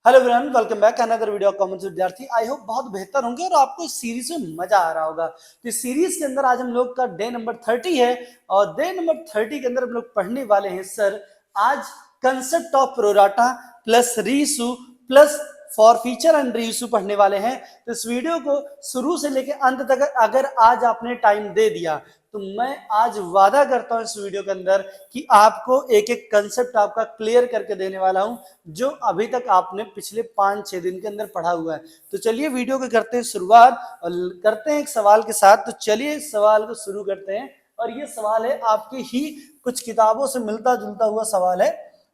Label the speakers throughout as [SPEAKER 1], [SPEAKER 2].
[SPEAKER 1] Hello everyone, welcome back another video commerce विद्यार्थी। I hope बहुत बेहतर होंगे और आपको इस सीरीज में मजा आ रहा होगा। तो इस सीरीज के अंदर आज हम लोग का डे नंबर 30 है और डे नंबर 30 के अंदर हम लोग पढ़ने वाले हैं सर आज concept of pro rata plus reissue plus for feature and reissue पढ़ने वाले हैं। तो इस वीडियो को शुरू से लेकर अंत तक अगर आज आपने टाइम दे दिया तो मैं आज वादा करता हूं इस वीडियो के अंदर कि आपको एक एक कंसेप्ट आपका क्लियर करके देने वाला हूं जो अभी तक आपने पिछले 5-6 दिन के अंदर पढ़ा हुआ है। तो चलिए वीडियो को करते हैं शुरुआत और करते हैं एक सवाल के साथ। तो चलिए इस सवाल को शुरू करते हैं और ये सवाल है आपकी ही कुछ किताबों से मिलता जुलता हुआ सवाल है।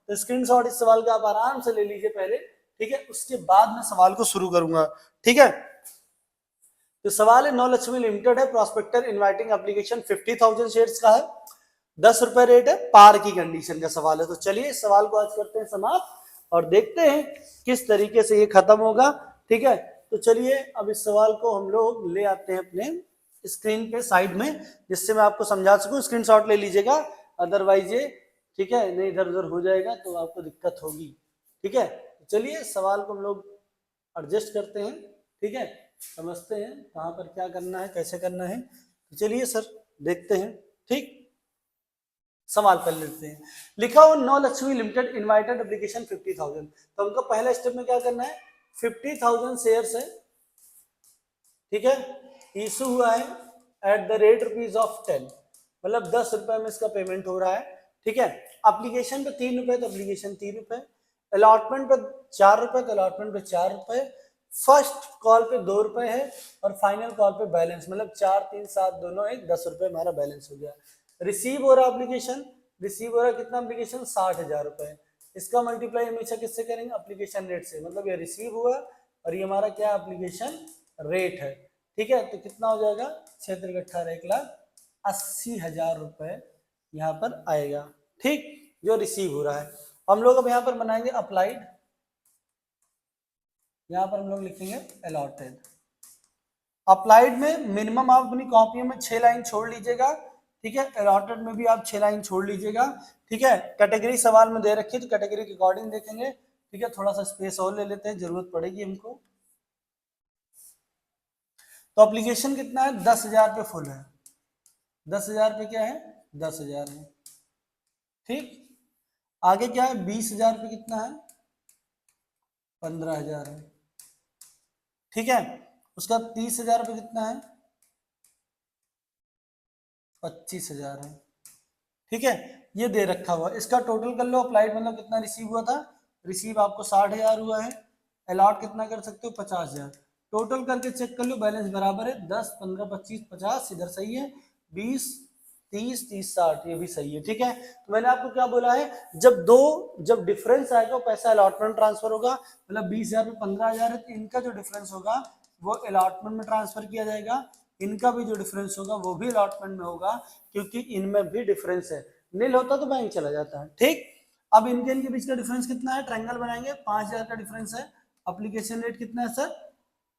[SPEAKER 1] तो स्क्रीनशॉट इस सवाल का आप आराम से ले लीजिए पहले, ठीक है, उसके बाद मैं सवाल को शुरू करूंगा, ठीक है। तो सवाल है नौ लक्ष्मी लिमिटेड है, प्रॉस्पेक्टर इनवाइटिंग एप्लीकेशन 50,000 शेयर्स का है, 10 रुपए रेट है, पार की कंडीशन का सवाल है। तो चलिए इस सवाल को आज करते हैं समाप्त और देखते हैं किस तरीके से ये खत्म होगा, ठीक है। तो चलिए अब इस सवाल को हम लोग ले आते हैं अपने स्क्रीन पे साइड में, जिससे मैं आपको समझा सकूं। स्क्रीनशॉट ले लीजिएगा, अदरवाइज ये, ठीक है, नहीं इधर उधर हो जाएगा तो आपको दिक्कत होगी, ठीक है। चलिए सवाल को हम लोग एडजस्ट करते हैं, ठीक है, समझते हैं कहाँ पर क्या करना है, कैसे करना है। तो चलिए सर देखते हैं, ठीक। सवाल कर लेते हैं। लिखा हो नौ लक्ष्मी लिमिटेड इनवाइटेड एप्लीकेशन 50,000। तो हमको पहला स्टेप में क्या करना है, 50,000 शेयर्स है, ठीक है, इशू हुआ है एट द रेट ₹10, मतलब 10 रुपए में इसका पेमेंट हो रहा है, ठीक है। एप्लीकेशन पे 3 रुपए तो एप्लीकेशन 3 रुपए, अलॉटमेंट पे 4 रुपए तो अलॉटमेंट पे 4 रुपए, फर्स्ट कॉल पे 2 रुपए है और फाइनल कॉल पे बैलेंस मतलब 4 3 7 दोनों एक 10 रुपए हमारा बैलेंस हो गया। रिसीव हो रहा एप्लीकेशन, रिसीव हो रहा कितना एप्लीकेशन 60,000 रुपए। इसका मल्टीप्लाई हमेशा किससे करेंगे, एप्लीकेशन रेट से, मतलब ये रिसीव हुआ और ये हमारा क्या एप्लीकेशन रेट है, ठीक है। तो कितना हो जाएगा 6×18 1,80,000 रुपए यहाँ पर आएगा, ठीक, जो रिसीव हो रहा है। हम लोग अब यहाँ पर बनाएंगे अप्लाइड, यहाँ पर हम लोग लिखेंगे अलॉटेड। अप्लाइड में मिनिमम आप अपनी कॉपी में 6 लाइन छोड़ लीजिएगा, ठीक है। अलॉटेड में भी आप 6 लाइन छोड़ लीजिएगा, ठीक है। कैटेगरी सवाल में दे रखी है तो कैटेगरी के अकॉर्डिंग देखेंगे, ठीक है। थोड़ा सा स्पेस और ले लेते हैं, जरूरत पड़ेगी हमको। तो एप्लीकेशन कितना है, 10,000 पे फुल है, 10,000 पे क्या है, 10,000 है, ठीक। आगे क्या है, 20,000 पे कितना है, 15,000 है, ठीक है। उसका 30,000 पे कितना है, 25,000 है, ठीक है। ये दे रखा हुआ, इसका टोटल कर लो। अप्लाइड मतलब कितना रिसीव हुआ था, रिसीव आपको 60,000 हुआ है, अलॉट कितना कर सकते हो 50,000। टोटल करके चेक कर लो, बैलेंस बराबर है 10 15 25 50, इधर सही है, 20 30 30 60 ये भी सही है, ठीक है। तो मैंने आपको क्या बोला है, जब डिफरेंस आएगा पैसा अलॉटमेंट ट्रांसफर होगा, मतलब 20,000 में 15,000 है तो इनका जो डिफरेंस होगा वो अलॉटमेंट में ट्रांसफर किया जाएगा, इनका भी जो डिफरेंस होगा वो भी अलॉटमेंट में होगा, क्योंकि इनमें भी डिफरेंस है। नील होता तो बैंक चला जाता है, ठीक। अब इनके बीच का डिफरेंस कितना है, ट्रायंगल बनाएंगे, 5,000 का डिफरेंस है। एप्लीकेशन रेट कितना है सर,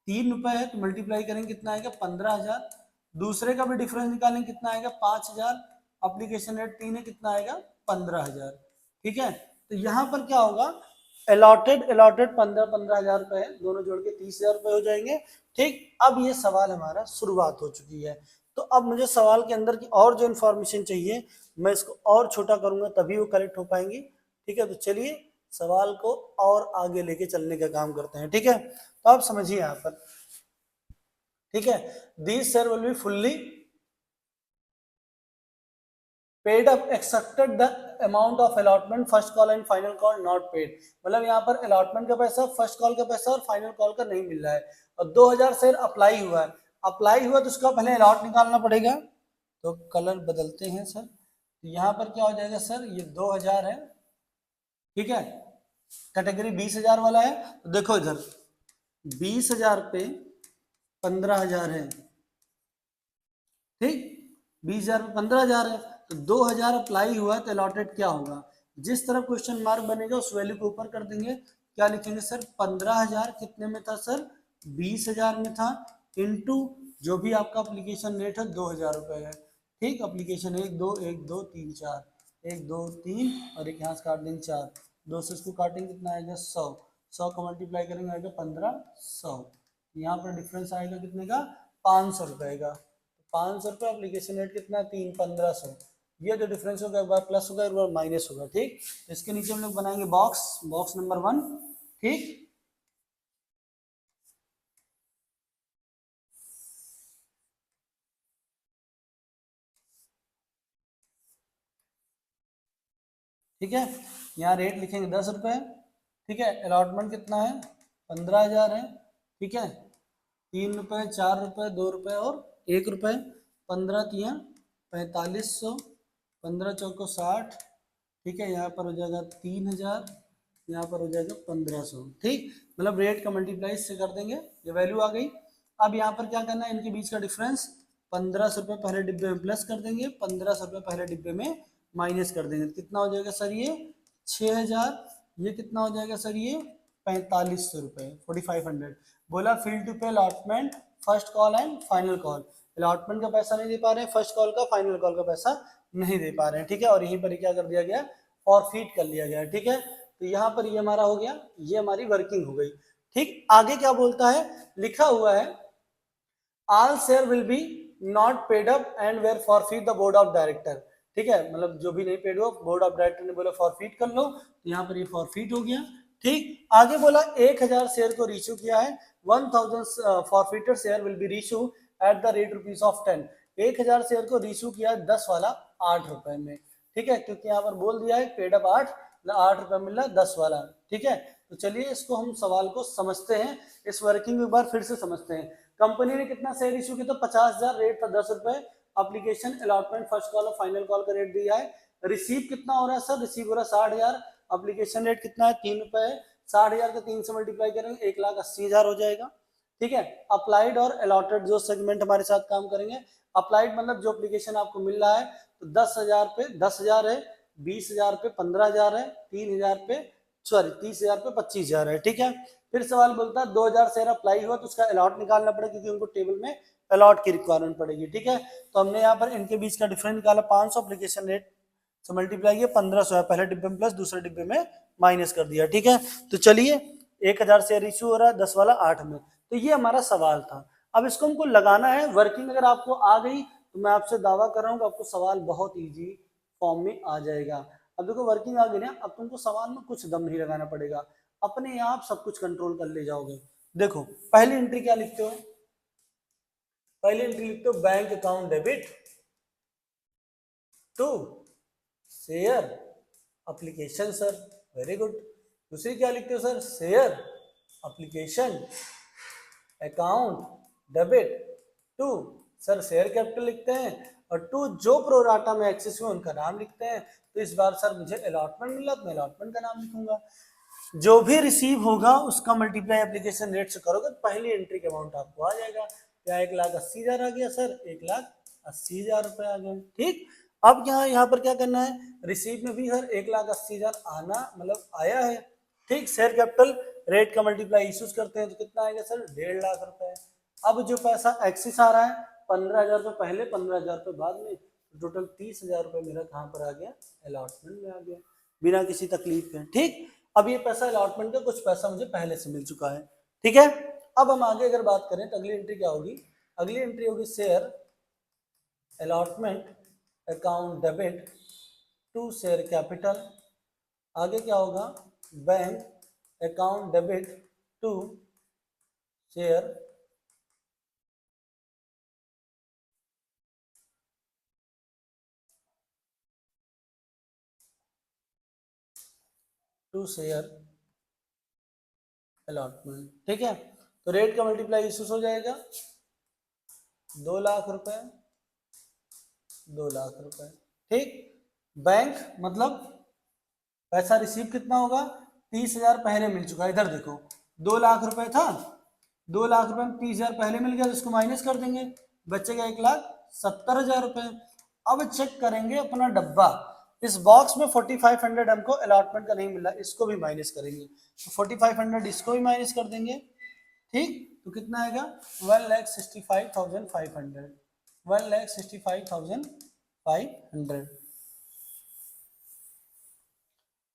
[SPEAKER 1] 3 रुपए है, तो मल्टीप्लाई करेंगे कितना आएगा 15,000। दूसरे का भी डिफरेंस निकालेंगे कितना आएगा 5,000, एप्लीकेशन रेट 3 है, कितना आएगा 15,000, ठीक है। तो यहाँ पर क्या होगा, अलॉटेड अलॉटेड 15,000 रुपए है, दोनों जोड़ के 30,000 रुपए हो जाएंगे, ठीक। अब ये सवाल हमारा शुरुआत हो चुकी है। तो अब मुझे सवाल के अंदर की और जो इन्फॉर्मेशन चाहिए मैं इसको और छोटा करूंगा तभी वो करेक्ट हो पाएंगी, ठीक है। तो चलिए सवाल को और आगे लेके चलने का काम करते हैं, ठीक है। तो आप समझिए यहाँ पर, ठीक है, these share will be fully paid up accepted the amount of allotment first call and final call not paid, मतलब यहाँ पर अलॉटमेंट का पैसा, फर्स्ट कॉल का पैसा और फाइनल कॉल का नहीं मिल रहा है। और 2,000 शेयर अप्लाई हुआ है, अप्लाई हुआ तो उसका पहले अलॉट निकालना पड़ेगा। तो कलर बदलते हैं सर, तो यहाँ पर क्या हो जाएगा सर, ये 2,000 है, ठीक है। कैटेगरी 20,000 वाला है, तो देखो इधर 20,000 पे 15,000 है, ठीक, 20,000 पे 15,000 है, तो 2,000 अप्लाई हुआ है तो अलॉटेड क्या होगा, जिस तरफ क्वेश्चन मार्क बनेगा उस वैल्यू को ऊपर कर देंगे, क्या लिखेंगे सर, 15,000 कितने में था सर, 20,000 में था, इनटू जो भी आपका एप्लीकेशन रेट है 2,000 रुपए है, ठीक। एप्लीकेशन 1 2 1 2 3 4 1 2 3 और एक यहाँ से काट देंगे 4, 2 से इसको काटेंगे कितना आएगा 100, 100 का मल्टीप्लाई करेंगे आएगा 1500। यहाँ पर डिफरेंस आएगा कितने का, 500 रुपए का। 500 रुपये, एप्लीकेशन रेट कितना, 3 1500। ये जो डिफरेंस होगा एक बार प्लस होगा एक बार माइनस होगा। ठीक, इसके नीचे हम लोग बनाएंगे बॉक्स, बॉक्स नंबर 1। ठीक, ठीक है, यहाँ रेट लिखेंगे 10 रुपये। ठीक है, अलॉटमेंट कितना है, 15,000 है। ठीक है, 3 रुपये, 4 रुपये, 2 रुपये और 1 रुपये। 15 तियाँ 4500, 15 चौको 60। ठीक है, यहाँ पर हो जाएगा 3000, यहाँ पर हो जाएगा 1500। ठीक, मतलब रेट का मल्टीप्लाई इससे कर देंगे, ये वैल्यू आ गई। अब यहाँ पर क्या करना है, इनके बीच का डिफरेंस 1500 रुपये पहले डिब्बे में प्लस कर देंगे, 1500 रुपये पहले डिब्बे में माइनस कर देंगे। कितना हो जाएगा सर ये 6000, ये कितना हो जाएगा सर ये 4500 रुपये, 4500। बोला फील्ड टू पे allotment first call and final call. Allotment का पैसा नहीं दे पा रहे हैं, फर्स्ट कॉल का फाइनल कॉल का पैसा नहीं दे पा रहे हैं। ठीक है, और यहीं पर क्या कर दिया गया, फॉरफीट कर लिया गया। ठीक है, तो यहाँ पर ये हमारा हो गया, ये हमारी वर्किंग हो गई। ठीक, आगे क्या बोलता है, लिखा हुआ है all share will be not paid up and were forfeit the board of director. ठीक है, मतलब जो भी नहीं पेड हुआ बोर्ड ऑफ डायरेक्टर ने बोला फॉरफीट कर लो, तो यहाँ पर ये फॉरफीट हो गया। ठीक, आगे बोला 1000 शेयर को रीशू किया है, 1000 forfeited share will be reissue at the rate rupees of 10। 1000 share को रीशू किया 10 वाला 8 रुपए में। ठीक है, क्योंकि यहाँ पर बोल दिया है पेड अप 8 रुपए मिल रहा 10 वाला। ठीक है, तो चलिए इसको हम सवाल को समझते हैं, इस वर्किंग एक बार फिर से समझते हैं। कंपनी ने कितना शेयर इशू किया, तो 50,000, रेट था 10 रुपए। एप्लीकेशन अलॉटमेंट फर्स्ट कॉल और फाइनल कॉल का रेट दिया है। रिसीव कितना हो रहा है सर, रिसीव हो रहा है 60,000। एप्लीकेशन रेट कितना है, 3 रुपए है। 60,000 का 3 से मल्टीप्लाई करेंगे 1,80,000 हो जाएगा। ठीक है, अप्लाइड और अलॉटेड जो सेगमेंट हमारे साथ काम करेंगे। अप्लाइड मतलब जो एप्लीकेशन आपको मिल रहा है, तो 10,000 पे 10,000 है, 20,000 पे 15,000 है, 3,000 पे सॉरी 30,000 पे 25,000 है। ठीक है, फिर सवाल बोलता है 2,000 शेयर अप्लाई हुआ तो उसका अलॉट निकालना पड़ेगा, क्योंकि उनको टेबल में अलॉट की रिक्वायरमेंट पड़ेगी। ठीक है, तो हमने यहाँ पर इनके बीच का डिफरेंस निकाला 500, एप्लीकेशन रेट से मल्टीप्लाई किया 1500 है, पहले डिब्बे में प्लस दूसरे डिब्बे में माइनस कर दिया। ठीक है, तो चलिए 1000 शेयर इशू हो रहा है 10 वाला 8 में, तो ये हमारा सवाल था। अब इसको हमको लगाना है, वर्किंग अगर आपको आ गई तो मैं आपसे दावा कर रहा हूँ कि आपको सवाल बहुत ईजी फॉर्म में आ जाएगा। अब देखो वर्किंग आ गई ना, अब तुमको सवाल में कुछ दम नहीं लगाना पड़ेगा, अपने आप सब कुछ कंट्रोल कर ले जाओगे। देखो पहली एंट्री क्या लिखते हो, पहली एंट्री लिखते हो bank account debit to share application sir, very good. दूसरी क्या लिखते हो sir, share application account debit to sir share capital लिखते हैं, और टू जो प्रोराटा में एक्सेस हुआ उनका नाम लिखते हैं। तो इस बार सर मुझे अलॉटमेंट मिला तो मैं अलॉटमेंट का नाम लिखूंगा। जो भी रिसीव होगा उसका मल्टीप्लाई एप्लीकेशन रेट से करोगे तो पहली एंट्री के अमाउंट आपको आ जाएगा। क्या 1,80,000 आ गया सर, 1,80,000 रुपए आ गए। ठीक, अब यहाँ पर क्या करना है, रिसीव में भी सर 1,80,000 आना मतलब आया है। ठीक, शेयर कैपिटल रेट का मल्टीप्लाई इशूज करते हैं तो कितना आएगा सर, 1.5 लाख रुपए। अब जो पैसा एक्सिस आ रहा है 15,000 रुपये पहले 15,000 रुपये बाद में, टोटल 30,000 रुपये मेरा कहाँ पर आ गया, अलॉटमेंट में आ गया बिना किसी तकलीफ के। ठीक, अब ये पैसा अलॉटमेंट का कुछ पैसा मुझे पहले से मिल चुका है। ठीक है, अब हम आगे अगर बात करें तो अगली एंट्री क्या होगी, अगली एंट्री होगी share allotment account debit to share capital. आगे क्या होगा, bank account debit to share to share allotment. ठीक है, तो रेट का मल्टीप्लाई इशूस हो जाएगा 2 लाख रुपए, 2 लाख रुपए। ठीक, बैंक मतलब पैसा रिसीव कितना होगा, 30,000 पहले मिल चुका है। इधर देखो 2 लाख रुपए था, 2 लाख रुपए में 30,000 पहले मिल गया तो इसको माइनस कर देंगे, बचेगा 1,70,000 रुपए। अब चेक करेंगे अपना डब्बा, इस बॉक्स में 4500 हमको अलॉटमेंट का नहीं मिला, इसको भी माइनस करेंगे, तो 4500 इसको भी माइनस कर देंगे। ठीक, तो कितना आएगा 1,65,500, 1,65,500।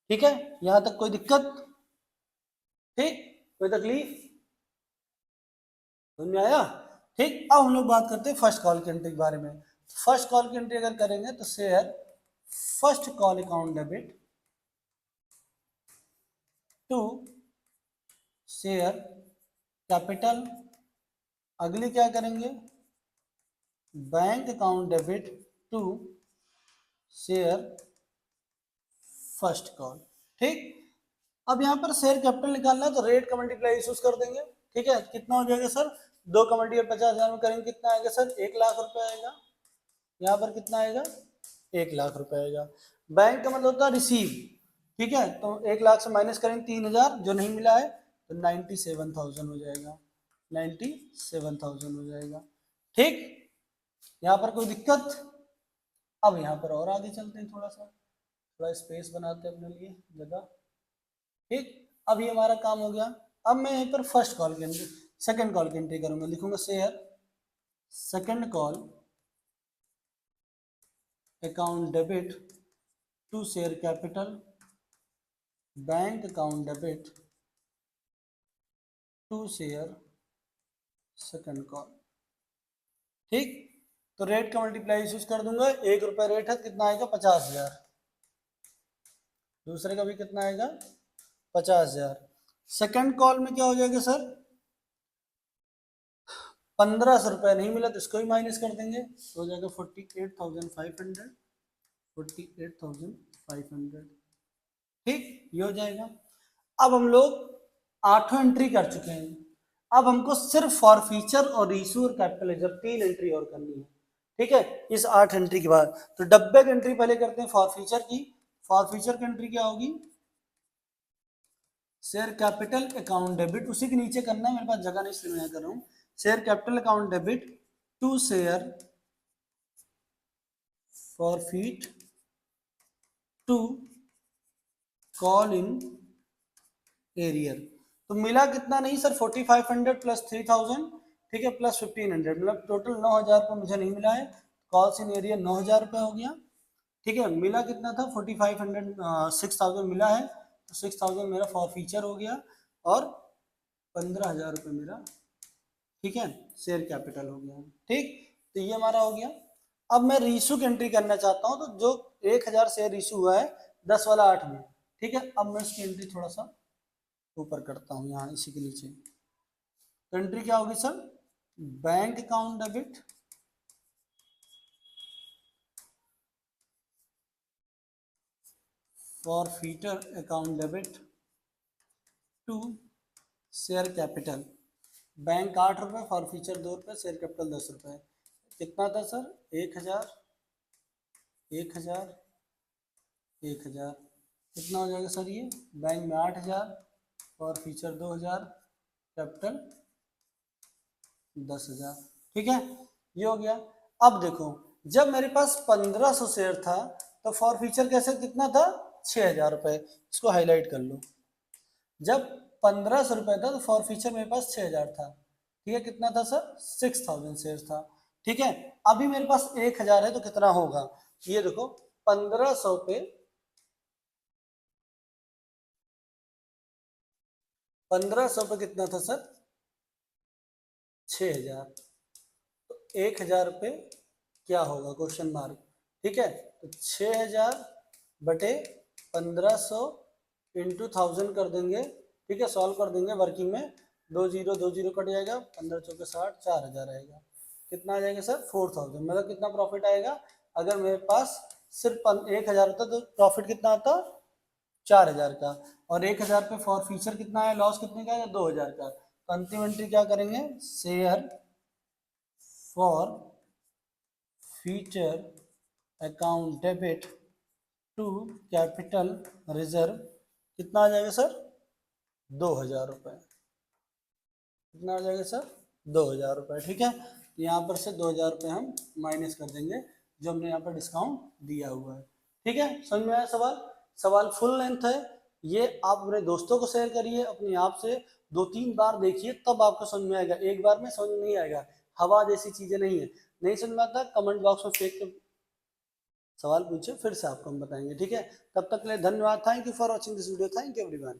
[SPEAKER 1] ठीक है, यहां तक कोई दिक्कत? ठीक, कोई तकलीफ समझ में आया? ठीक, अब हम लोग बात करते हैं फर्स्ट कॉल की एंट्री के बारे में। फर्स्ट कॉल की एंट्री अगर करेंगे तो share first call account debit to share capital, अगली क्या करेंगे, bank account debit to share first call. ठीक, अब यहाँ पर शेयर कैपिटल निकालना है तो रेट का मल्टीप्लाई यूज कर देंगे। ठीक है, कितना हो जाएगा सर, 2 का मल्टीप्लाई 50,000 में करेंगे कितना आएगा सर, 1,00,000 रुपए आएगा। यहाँ पर कितना आएगा, 1,00,000 रुपए आएगा। बैंक का मतलब होता है रिसीव। ठीक है, तो 1,00,000 से माइनस करेंगे 3,000 जो नहीं मिला है, तो 97,000 हो जाएगा, 97,000 हो जाएगा। ठीक, यहाँ पर कोई दिक्कत? अब यहाँ पर और आगे चलते हैं, थोड़ा स्पेस बनाते हैं अपने लिए जगह। ठीक, अब ये हमारा काम हो गया। अब मैं यहाँ पर फर्स्ट कॉल की एंट्री, सेकंड कॉल की एंट्री करूंगा, लिखूंगा share second call account debit to share capital bank account debit to share second call. ठीक, तो रेट का मल्टीप्लाई यूज कर दूंगा, 1 रुपया रेट है, कितना आएगा 50,000, दूसरे का भी कितना आएगा 50,000। सेकंड कॉल में क्या हो जाएगा सर, 1,500 रुपया नहीं मिला तो इसको ही माइनस कर देंगे, तो हो जाएगा 48,500, 48,500। ठीक, ये हो जाएगा। अब हम लोग 8 एंट्री कर चुके हैं, अब हमको सिर्फ फॉर फीचर और इशू और कैपिटल रिजर्व 3 एंट्री और करनी है। ठीक है, इस 8 एंट्री के बाद तो डब्बे की एंट्री पहले करते हैं फॉर फीचर की। फॉर फीचर की एंट्री क्या होगी, शेयर कैपिटल अकाउंट डेबिट, उसी के नीचे करना है, मेरे पास जगह नहीं इसलिए मैं कर रहा हूँ। Share capital account debit to share forfeit to call in arrear. तो मिला कितना नहीं सर, 4,500 प्लस 3,000, ठीक है, प्लस 1,500, मतलब टोटल 9,000 रुपये मुझे नहीं मिला है। कॉल्स इन एरिया 9,000 रुपये हो गया। ठीक है, मिला कितना था 4,500, 6,000 मिला है, तो 6,000 मेरा फॉर फीचर हो गया और 15,000 रुपये मेरा, ठीक है, शेयर कैपिटल हो गया। ठीक, तो ये हमारा हो गया। अब मैं रीशू की एंट्री करना चाहता हूँ, तो जो 1,000 शेयर रीशू हुआ है 10 वाला 8 में, ठीक है, अब मैं इसकी एंट्री थोड़ा सा ऊपर करता हूँ, यहाँ इसी के नीचे। तो एंट्री क्या होगी sir, bank account debit forfeiter account debit to share capital, bank 8 रुपये, फॉरफीचर 2 रुपये, शेयर कैपिटल 10 रुपये। कितना था सर, 1,000, 1,000, 1,000, कितना हो जाएगा सर ये, बैंक में 8,000 और फीचर 2,000, कैपिटल 10,000। ठीक है, ये हो गया। अब देखो, जब मेरे पास 1,500 शेयर था तो फॉर फीचर कैसे कितना था, 6,000 रुपये, इसको हाईलाइट कर लो। जब 1,500 रुपये था तो फॉर फीचर मेरे पास 6,000 था। ठीक है, कितना था सर, 6,000 शेयर था। ठीक है, अभी मेरे पास 1,000 है तो कितना होगा, ये देखो 1,500 पे 1,500 पे कितना था सर, 6,000, तो 1,000 पे क्या होगा, क्वेश्चन मार्क। ठीक है, तो 6,000 बटे 1,500 इंटू 1,000 कर देंगे। ठीक है, सॉल्व कर देंगे वर्किंग में, 2 जीरो 2 जीरो कट जाएगा, 15 चौके 60, 4,000 आएगा। कितना आ जाएगा सर, 4,000, मतलब कितना प्रॉफिट आएगा, अगर मेरे पास सिर्फ 1,000 होता तो प्रॉफिट कितना आता, 4,000 का, और 1,000 पे फॉर फीचर कितना है, लॉस कितने का है, 2,000 का। तो अंतिम एंट्री क्या करेंगे, share forfeiture account debit to capital reserve, कितना आ जाएगा सर, 2,000 रुपये। कितना आ जाएगा सर, 2,000 रुपये। ठीक है, तो यहाँ पर से 2,000 रुपये हम माइनस कर देंगे जो हमने यहाँ पर डिस्काउंट दिया हुआ है। ठीक है, समझ में आया सवाल, सवाल फुल लेंथ है, ये आप अपने दोस्तों को शेयर करिए, अपने आप से 2-3 बार देखिए, तब आपको समझ में आएगा, एक बार में समझ नहीं आएगा, हवा जैसी चीजें नहीं है। नहीं समझ में आता, कमेंट बॉक्स में फेंक के सवाल पूछे, फिर से आपको हम बताएंगे। ठीक है, तब तक के लिए धन्यवाद, thank you for watching this video, thank you everyone.